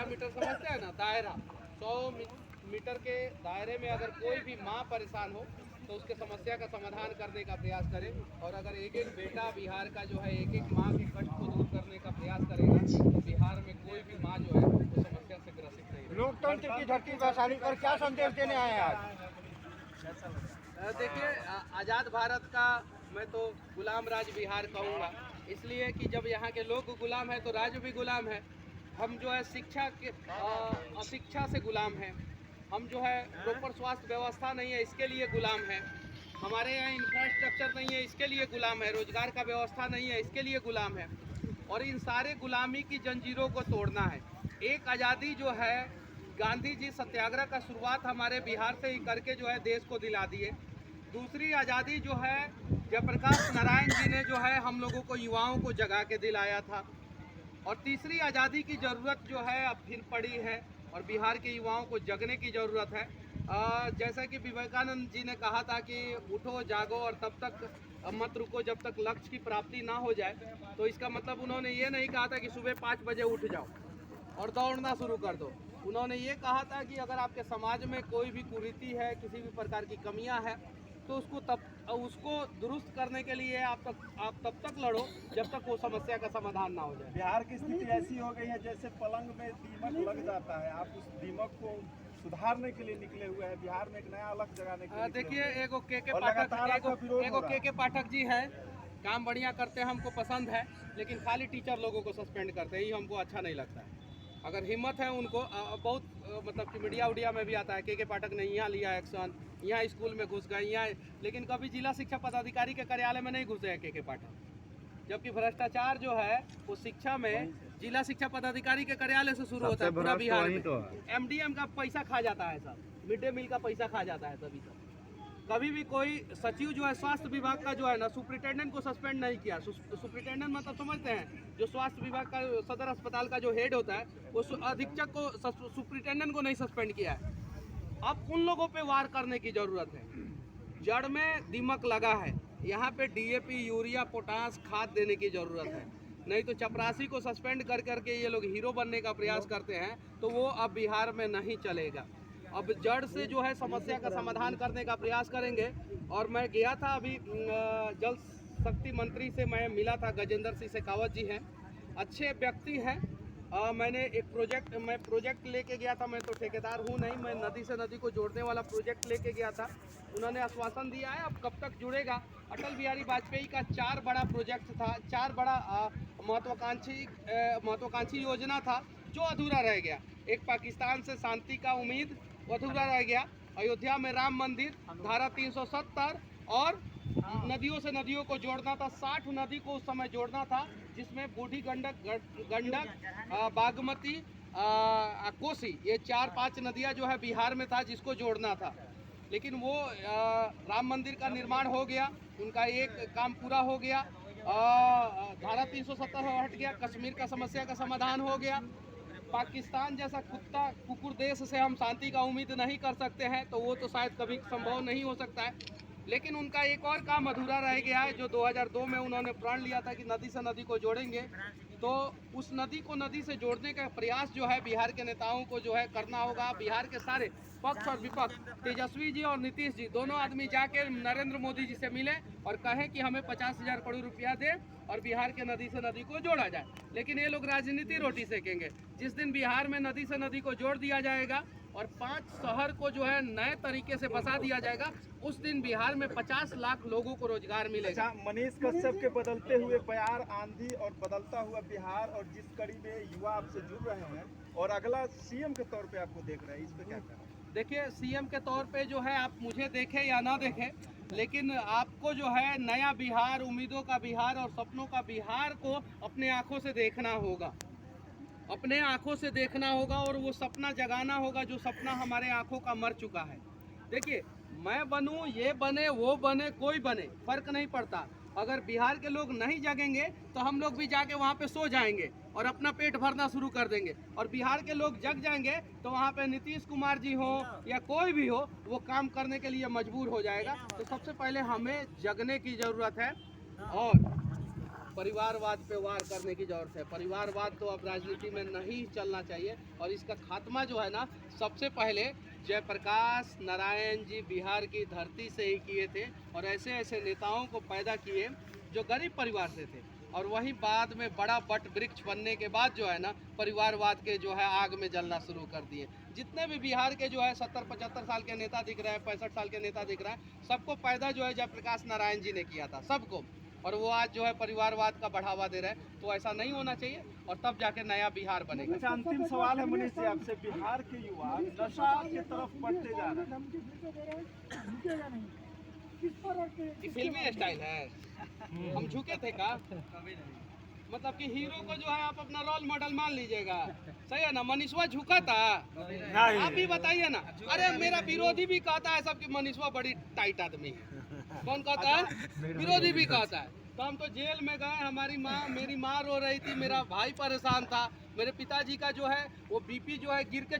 Diameter समझते हैं ना, दायरा 100 मीटर के दायरे में अगर कोई भी माँ परेशान हो तो उसके समस्या का समाधान करने का प्रयास करें। और अगर एक एक बेटा बिहार का जो है एक एक माँ के कष्ट को दूर करने का प्रयास करेगा तो बिहार में कोई भी माँ जो है वो समस्या से ग्रसित नहीं होगी। लोकतंत्र की धरती वैशाली पर क्या संदेश देने आए हैं आज? देखिए, आज़ाद भारत का मैं तो गुलाम राज बिहार कहूँगा, इसलिए कि जब यहाँ के लोग गुलाम है तो राज्य भी गुलाम है। हम जो है शिक्षा के अशिक्षा से गुलाम हैं। हम जो है प्रॉपर स्वास्थ्य व्यवस्था नहीं है इसके लिए गुलाम है। हमारे यहाँ इंफ्रास्ट्रक्चर नहीं है इसके लिए गुलाम है। रोजगार का व्यवस्था नहीं है इसके लिए गुलाम है। और इन सारे गुलामी की जंजीरों को तोड़ना है। एक आज़ादी जो है गांधी जी सत्याग्रह का शुरुआत हमारे बिहार से ही करके जो है देश को दिला दिए। दूसरी आज़ादी जो है जयप्रकाश नारायण जी ने जो है हम लोगों को युवाओं को जगा के दिलाया था। और तीसरी आज़ादी की ज़रूरत जो है अब फिर पड़ी है और बिहार के युवाओं को जगने की ज़रूरत है। जैसा कि विवेकानंद जी ने कहा था कि उठो जागो और तब तक मत रुको जब तक लक्ष्य की प्राप्ति ना हो जाए। तो इसका मतलब उन्होंने ये नहीं कहा था कि सुबह 5 बजे उठ जाओ और दौड़ना शुरू कर दो। उन्होंने ये कहा था कि अगर आपके समाज में कोई भी कुरीति है, किसी भी प्रकार की कमियां है तो उसको दुरुस्त करने के लिए आप तब तक लड़ो जब तक वो समस्या का समाधान ना हो जाए। बिहार की स्थिति ऐसी हो गई है जैसे पलंग में दीमक लग जाता है। आप उस दीमक को सुधारने के लिए निकले हुए हैं, बिहार में एक नया अलग जगाने के लिए। देखिए, एगो के पाठक जी हैं, काम बढ़िया करते हैं, हमको पसंद है, लेकिन खाली टीचर लोगों को सस्पेंड करते हैं, ये हमको अच्छा नहीं लगता है। अगर हिम्मत है उनको बहुत मतलब कि मीडिया उडिया में भी आता है के पाठक ने यहाँ लिया एक्शन, यहाँ स्कूल में घुस गए, यहाँ, लेकिन कभी जिला शिक्षा पदाधिकारी के कार्यालय में नहीं घुसे हैं के पाठक। जबकि भ्रष्टाचार जो है वो शिक्षा में जिला शिक्षा पदाधिकारी के कार्यालय से शुरू होता है पूरा बिहार में। MDM का पैसा खा जाता है सब, मिड डे मील का पैसा खा जाता है सभी सब। कभी भी कोई सचिव जो है स्वास्थ्य विभाग का जो है ना, सुपरिटेंडेंट को सस्पेंड नहीं किया। सुपरिटेंडेंट मतलब समझते हैं, जो स्वास्थ्य विभाग का सदर अस्पताल का जो हेड होता है वो अधीक्षक को, सुपरिटेंडेंट को नहीं सस्पेंड किया है। अब उन लोगों पे वार करने की जरूरत है। जड़ में दीमक लगा है, यहाँ पे DAP, यूरिया, पोटास, खाद देने की जरूरत है। नहीं तो चपरासी को सस्पेंड कर करके ये लोग हीरो बनने का प्रयास करते हैं तो वो अब बिहार में नहीं चलेगा। अब जड़ से जो है समस्या का समाधान करने का प्रयास करेंगे। और मैं गया था अभी जल शक्ति मंत्री से मैं मिला था, गजेंद्र सिंह शेखावत जी हैं, अच्छे व्यक्ति हैं। मैंने एक प्रोजेक्ट लेके गया था, मैं तो ठेकेदार हूँ नहीं, मैं नदी से नदी को जोड़ने वाला प्रोजेक्ट लेके गया था। उन्होंने आश्वासन दिया है, अब कब तक जुड़ेगा। अटल बिहारी वाजपेयी का 4 बड़ा प्रोजेक्ट था, 4 बड़ा महत्वाकांक्षी योजना था जो अधूरा रह गया। एक पाकिस्तान से शांति का उम्मीद अधूरा रह गया, अयोध्या में राम मंदिर, धारा 370 और नदियों से नदियों को जोड़ना था। 60 नदी को उस समय जोड़ना था, जिसमें बूढ़ी गंडक, बागमती, कोसी, ये 4-5 नदियां जो है बिहार में था जिसको जोड़ना था। लेकिन वो राम मंदिर का निर्माण हो गया, उनका एक काम पूरा हो गया। धारा 370 हट गया, कश्मीर का समस्या का समाधान हो गया। पाकिस्तान जैसा कुकुर देश से हम शांति का उम्मीद नहीं कर सकते हैं, तो वो तो शायद कभी संभव नहीं हो सकता है। लेकिन उनका एक और काम अधूरा रह गया है, जो 2002 में उन्होंने प्रण लिया था कि नदी से नदी को जोड़ेंगे। तो उस नदी को नदी से जोड़ने का प्रयास जो है बिहार के नेताओं को जो है करना होगा। बिहार के सारे पक्ष और विपक्ष, तेजस्वी जी और नीतीश जी दोनों आदमी जाके नरेंद्र मोदी जी से मिले और कहें कि हमें 50,000 करोड़ रुपया दे और बिहार के नदी से नदी को जोड़ा जाए। लेकिन ये लोग राजनीति रोटी सेकेंगे। जिस दिन बिहार में नदी से नदी को जोड़ दिया जाएगा और 5 शहर को जो है नए तरीके से बसा दिया जाएगा, उस दिन बिहार में 50 लाख लोगों को रोजगार मिलेगा। मनीष कश्यप के बदलते हुए बयार, आंधी और बदलता हुआ बिहार और जिस कड़ी में युवा आपसे जुड़ रहे हैं और अगला CM के तौर पे आपको देख रहे हैं, इस पे क्या कहना? देखिए, CM के तौर पे जो है आप मुझे देखें या ना देखें, लेकिन आपको जो है नया बिहार, उम्मीदों का बिहार और सपनों का बिहार को अपने आंखों से देखना होगा, अपने आंखों से देखना होगा और वो सपना जगाना होगा जो सपना हमारे आंखों का मर चुका है। देखिए, मैं बनूं, ये बने, वो बने, कोई बने, फर्क नहीं पड़ता। अगर बिहार के लोग नहीं जगेंगे तो हम लोग भी जाके वहाँ पे सो जाएंगे और अपना पेट भरना शुरू कर देंगे। और बिहार के लोग जग जाएंगे तो वहाँ पे नीतीश कुमार जी हो या कोई भी हो, वो काम करने के लिए मजबूर हो जाएगा। तो सबसे पहले हमें जगने की ज़रूरत है। और परिवारवाद पे वार करने की ज़रूरत है। परिवारवाद तो अब राजनीति में नहीं चलना चाहिए और इसका खात्मा जो है ना, सबसे पहले जयप्रकाश नारायण जी बिहार की धरती से ही किए थे और ऐसे ऐसे नेताओं को पैदा किए जो गरीब परिवार से थे, और वही बाद में बड़ा बट वृक्ष बनने के बाद जो है ना, परिवारवाद के जो है आग में जलना शुरू कर दिए। जितने भी बिहार के जो है 70-75 साल के नेता दिख रहे हैं, 65 साल के नेता दिख रहे हैं, सबको पैदा जो है जयप्रकाश नारायण जी ने किया था, सबको। और वो आज जो है परिवारवाद का बढ़ावा दे रहे हैं, तो ऐसा नहीं होना चाहिए और तब जाके नया बिहार बनेगा। अच्छा, अंतिम सवाल है मनीष जी आपसे, बिहार के युवा नशा की तरफ बढ़ते जा रहे हैं, ये फिल्मी स्टाइल है, हम झुके थे का? मतलब कि हीरो को जो है आप अपना रोल मॉडल मान लीजिएगा, सही है ना? मनीषवा झुका था, आप भी बताइए ना। अरे मेरा विरोधी भी कहता है सब कि मनीषवा बड़ी टाइट आदमी है। कौन कहता है? विरोधी भी कहता है। तो हम तो जेल में गए, मेरी माँ रो रही थी, मेरा भाई परेशान था, मेरे पिताजी का जो है वो बीपी जो है गिर के